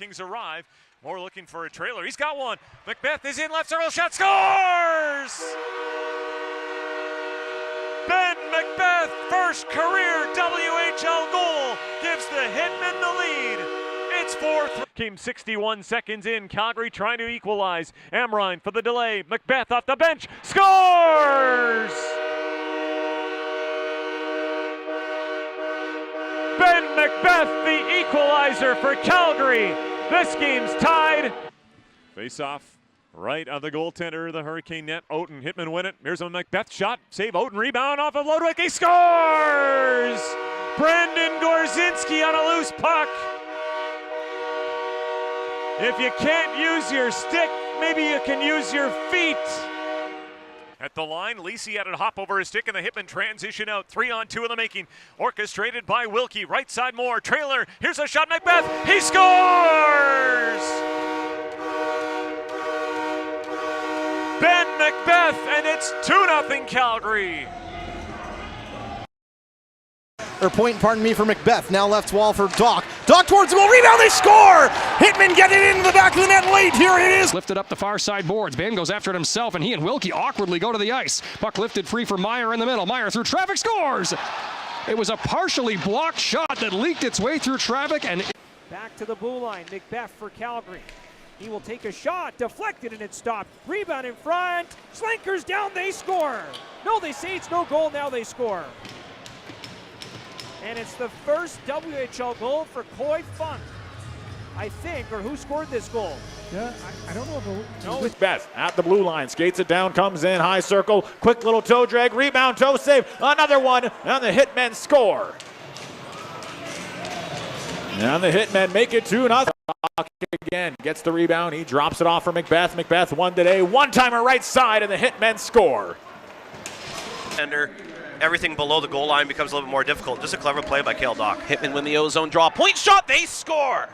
Kings arrive. Moore looking for a trailer. He's got one. Macbeath is in left circle. Shot scores! Ben Macbeath, first career WHL goal, gives the Hitmen the lead. It's 4-3. Came 61 seconds in. Calgary trying to equalize. Amrine for the delay. Macbeath off the bench. Scores! Ben Macbeath, the equalizer for Calgary. This game's tied. Face off right of the goaltender, the Hurricane net. Oaten, Hitmen win it. Here's a Macbeath shot. Save Oaten, rebound off of Lodwick. He scores! Brendan Gorzinski on a loose puck. If you can't use your stick, maybe you can use your feet. At the line, Lisi had it hop over his stick and the Hitmen transition out. 3-on-2 in the making. Orchestrated by Wilkie. Right side Moore. Trailer. Here's a shot. Macbeath. He scores! Ben Macbeath, and it's 2-0 Calgary. Pardon me, for Macbeath. Now left wall for Doc. Doc towards the goal. Rebound. They score! Hitmen get it into the back of the net late. Here it is. Lifted up the far side boards. Ben goes after it himself, and he and Wilkie awkwardly go to the ice. Puck lifted free for Meyer in the middle. Meyer through traffic scores! It was a partially blocked shot that leaked its way through traffic and... Back to the blue line. Macbeath for Calgary. He will take a shot. Deflected and it stopped. Rebound in front. Slankers down. They score. No, they say it's no goal. Now they score. And it's the first WHL goal for Coy Funk, I think, or who scored this goal? Yeah, I don't know if it no, Macbeath at the blue line, skates it down, comes in, high circle, quick little toe drag, rebound, toe save, another one, and the Hitmen score. And the Hitmen make it 2-0. Again, gets the rebound, he drops it off for Macbeath. Macbeath won today, one-timer right side, and the Hitmen score. Everything below the goal line becomes a little bit more difficult. Just a clever play by Cale Doc. Hitmen win the ozone draw. Point shot, they score!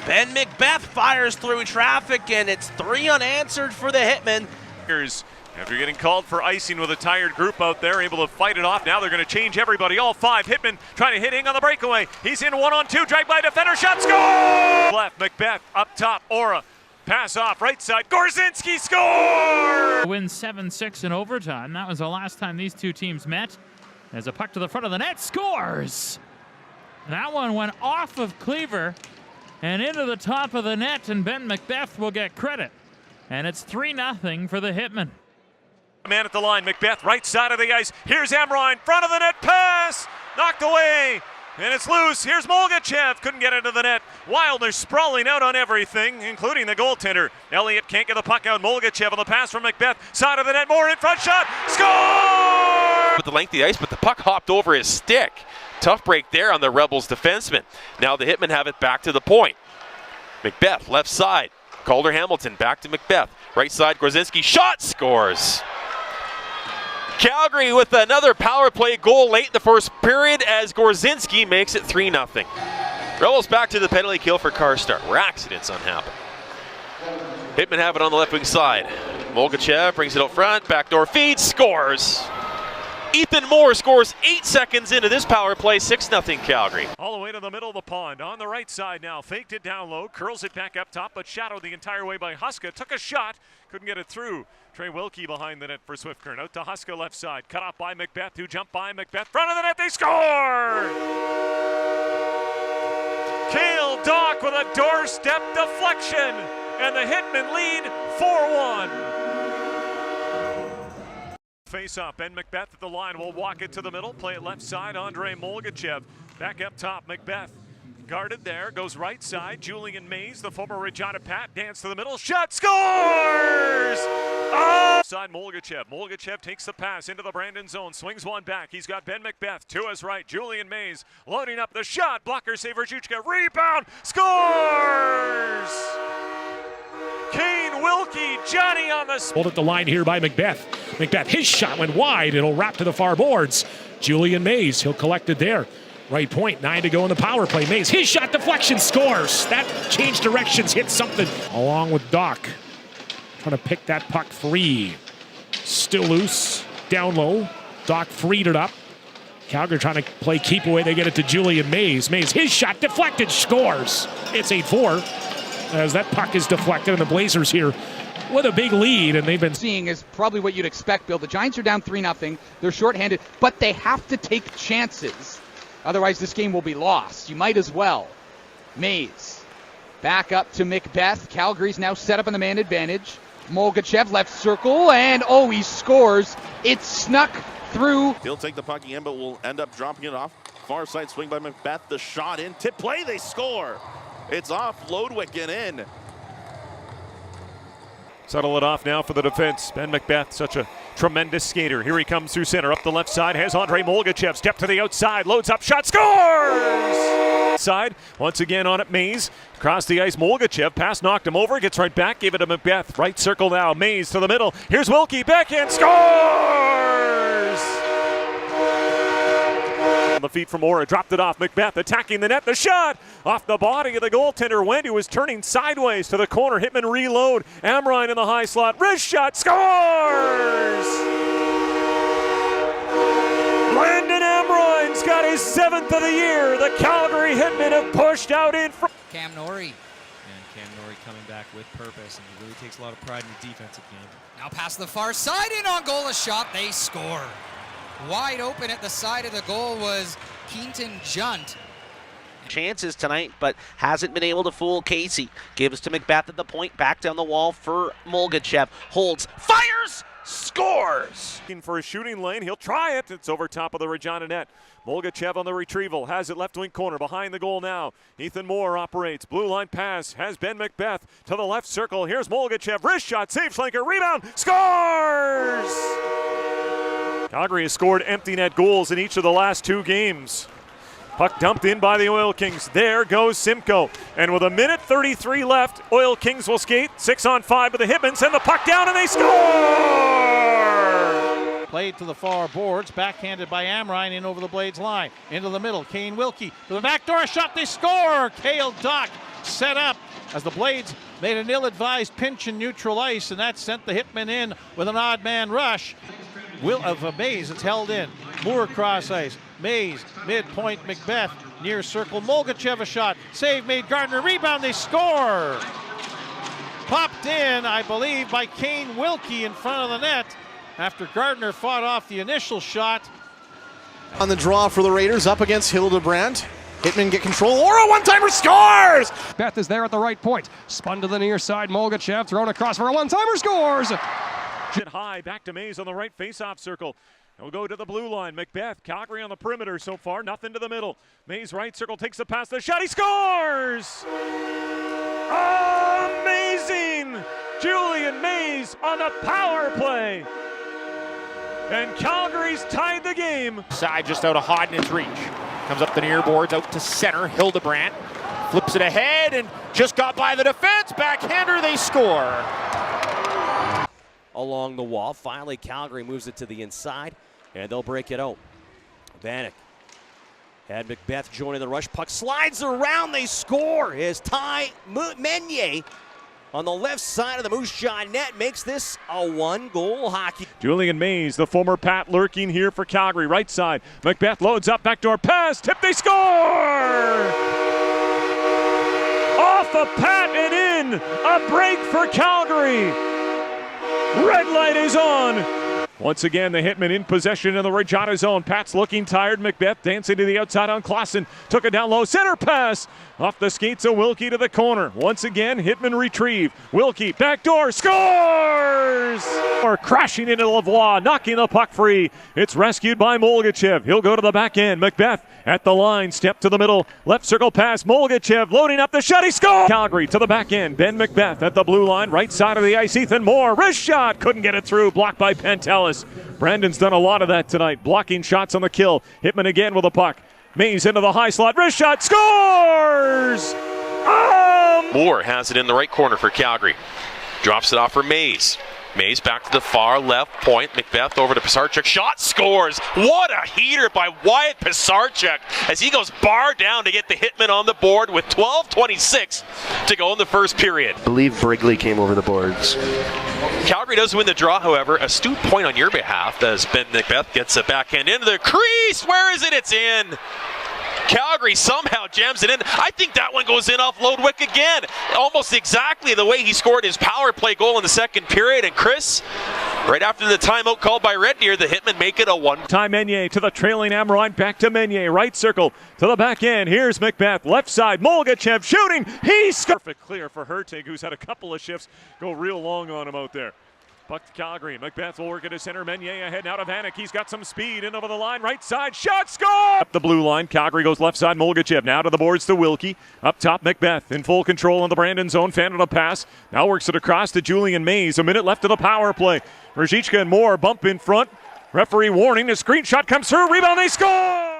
Ben Macbeath fires through traffic, and it's 3 unanswered for the Hitmen. After getting called for icing with a tired group out there, able to fight it off. Now they're going to change everybody. All 5. Hitmen trying to hit Ing on the breakaway. He's in 1-on-2, dragged by a defender. Shot, score! Left, Macbeath up top, Aura. Pass off, right side, Gorzinski score! Win 7-6 in overtime. That was the last time these two teams met. As a puck to the front of the net, scores! That one went off of Cleaver and into the top of the net, and Ben Macbeath will get credit. And it's 3-0 for the Hitmen. Man at the line, Macbeath, right side of the ice. Here's Amrine, front of the net, pass! Knocked away! And it's loose. Here's Molgachev. Couldn't get into the net. Wilder sprawling out on everything, including the goaltender. Elliott can't get the puck out. Molgachev on the pass from Macbeath. Side of the net. Moore in front. Shot. Score! With the length of the ice, but the puck hopped over his stick. Tough break there on the Rebels defenseman. Now the Hitmen have it back to the point. Macbeath, left side. Calder Hamilton back to Macbeath. Right side, Gorzinski. Shot. Scores. Calgary with another power play goal late in the first period as Gorzinski makes it 3-0. Rebels back to the penalty kill for Karstar, where accidents unhappen. Hitmen have it on the left wing side. Molgachev brings it out front, backdoor feed, scores. Ethan Moore scores 8 seconds into this power play, 6-0 Calgary. All the way to the middle of the pond, on the right side now. Faked it down low, curls it back up top, but shadowed the entire way by Huska. Took a shot, couldn't get it through. Trey Wilkie behind the net for Swift-Current. Out to Huska left side, cut off by Macbeath, who jumped by Macbeath. Front of the net, they score! Cale Doc with a doorstep deflection, and the Hitmen lead 4-1. Face off, Ben Macbeath at the line will walk it to the middle, play it left side, Andre Molgachev. Back up top, Macbeath guarded there, goes right side, Julian Mays, the former Regina Pat, dance to the middle, shot, scores! Oh! Side Molgachev, Molgachev takes the pass into the Brandon zone, swings one back, he's got Ben Macbeath to his right, Julian Mays loading up the shot, blocker saver Juchka, rebound, scores! Kane Wilkie, Johnny on the hold at the line here by Macbeath. Macbeath, his shot went wide. It'll wrap to the far boards. Julian Mays, he'll collect it there. Right point, 9 to go in the power play. Mays, his shot deflection, scores. That changed directions, hit something. Along with Doc, trying to pick that puck free. Still loose, down low. Doc freed it up. Calgary trying to play keep away. They get it to Julian Mays. Mays, his shot deflected, scores. It's 8-4 as that puck is deflected, and the Blazers here with a big lead, and they've been seeing is probably what you'd expect, Bill. The Giants are down 3-0. They're shorthanded, but they have to take chances. Otherwise, this game will be lost. You might as well. Mays back up to Macbeath. Calgary's now set up in the man advantage. Molgachev left circle, and he scores. It's snuck through. He'll take the puck again, but will end up dropping it off. Far side swing by Macbeath. The shot in. Tip play. They score. It's off Lodwick and in. Settle it off now for the defense. Ben Macbeath, such a tremendous skater. Here he comes through center. Up the left side has Andrei Molgachev. Step to the outside. Loads up. Shot. Scores! Side. Once again on it. Mays. Across the ice. Molgachev. Pass knocked him over. Gets right back. Gave it to Macbeath. Right circle now. Mays to the middle. Here's Wilkie. Backhand. Scores! On the feet from Ora. Dropped it off. Macbeath attacking the net. The shot off the body of the goaltender. Wendy was turning sideways to the corner. Hitmen reload. Amrine in the high slot. Wrist shot. Scores! Landon Amrine's got his 7th of the year. The Calgary Hitmen have pushed out in front. Cam Norrie. And Cam Norrie coming back with purpose, and he really takes a lot of pride in the defensive game. Now past the far side, in on goal, a shot, they score. Wide open at the side of the goal was Keaton Junt. Chances tonight, but hasn't been able to fool Casey. Gives to Macbeth at the point, back down the wall for Molgachev. Holds, fires, scores! Looking for a shooting lane, he'll try it. It's over top of the Regina net. Molgachev on the retrieval, has it left wing corner, behind the goal now. Ethan Moore operates, blue line pass, has Ben Macbeath to the left circle. Here's Molgachev, wrist shot, save flanker, rebound, scores! Calgary has scored empty net goals in each of the last 2 games. Puck dumped in by the Oil Kings. There goes Simcoe. And with 1:33 left, Oil Kings will skate 6-on-5 with the Hitmen. Send the puck down and they score! Played to the far boards, backhanded by Amrine in over the Blades line. Into the middle, Kane Wilkie to the back door, shot, they score! Cale Dock set up as the Blades made an ill-advised pinch in neutral ice, and that sent the Hitmen in with an odd man rush. Mays, it's held in. Moore cross ice. Mays, midpoint, Macbeath, near circle. Molgachev a shot. Save made, Gardner, rebound, they score! Popped in, I believe, by Kane Wilkie in front of the net after Gardner fought off the initial shot. On the draw for the Raiders, up against Hildebrandt. Hitmen get control. Ora one-timer scores! Beth is there at the right point. Spun to the near side. Molgachev thrown across for a one-timer, scores! High, back to Mays on the right face-off circle. We'll go to the blue line. Macbeath, Calgary on the perimeter so far. Nothing to the middle. Mays right circle takes the pass. The shot. He scores! Amazing! Julian Mays on the power play. And Calgary's tied the game. Side just out of Hodnan's reach. Comes up the near boards, out to center. Hildebrandt flips it ahead and just got by the defense. Backhander, they score. Along the wall. Finally, Calgary moves it to the inside, and they'll break it out. Vanek had Macbeath joining the rush. Puck slides around. They score. Is Ty Meunier on the left side of the Moose Jaw net makes this a 1-goal hockey. Julian Mays, the former Pat, lurking here for Calgary. Right side. Macbeath loads up, backdoor pass. Tip, they score! Off the Pat and in. A break for Calgary. Red light is on. Once again, the Hitmen in possession in the Regina zone. Pat's looking tired. Macbeath dancing to the outside on Clausen. Took it down low. Center pass. Off the skates of Wilkie to the corner. Once again, Hitmen retrieve. Wilkie, backdoor, scores! Or crashing into Lavoie, knocking the puck free. It's rescued by Molgachev. He'll go to the back end. Macbeath at the line. Step to the middle. Left circle pass. Molgachev loading up the shot. He scores! Calgary to the back end. Ben Macbeath at the blue line. Right side of the ice. Ethan Moore. Wrist shot. Couldn't get it through. Blocked by Pantelis. Brandon's done a lot of that tonight. Blocking shots on the kill. Hitman again with a puck. Mays into the high slot. Wrist shot. Scores! Moore has it in the right corner for Calgary. Drops it off for Mays. Mays back to the far left point. Macbeath over to Pisarcuk. Shot, scores. What a heater by Wyatt Pisarcuk as he goes bar down to get the Hitmen on the board with 12:26 to go in the first period. I believe Brigley came over the boards. Calgary does win the draw, however. Astute point on your behalf as Ben Macbeath gets a backhand into the crease. Where is it? It's in. Calgary somehow jams it in. I think that one goes in off Lodwick again. Almost exactly the way he scored his power play goal in the second period. And Chris, right after the timeout called by Red Deer, the Hitmen make it a one. Time Meunier to the trailing Amrine. Back to Meunier. Right circle to the back end. Here's Macbeath. Left side. Molgachev shooting. He's perfect clear for Hertig, who's had a couple of shifts go real long on him out there. Puck to Calgary. Macbeath will work at his center. Meunier ahead now to Vanek. He's got some speed in over the line. Right side. Shot. Score! Up the blue line. Calgary goes left side. Molgachev now to the boards to Wilkie. Up top, Macbeath in full control in the Brandon zone. Fan on a pass. Now works it across to Julian Mays. A minute left of the power play. Rajicka and Moore bump in front. Referee warning. A screenshot comes through. Rebound. They score!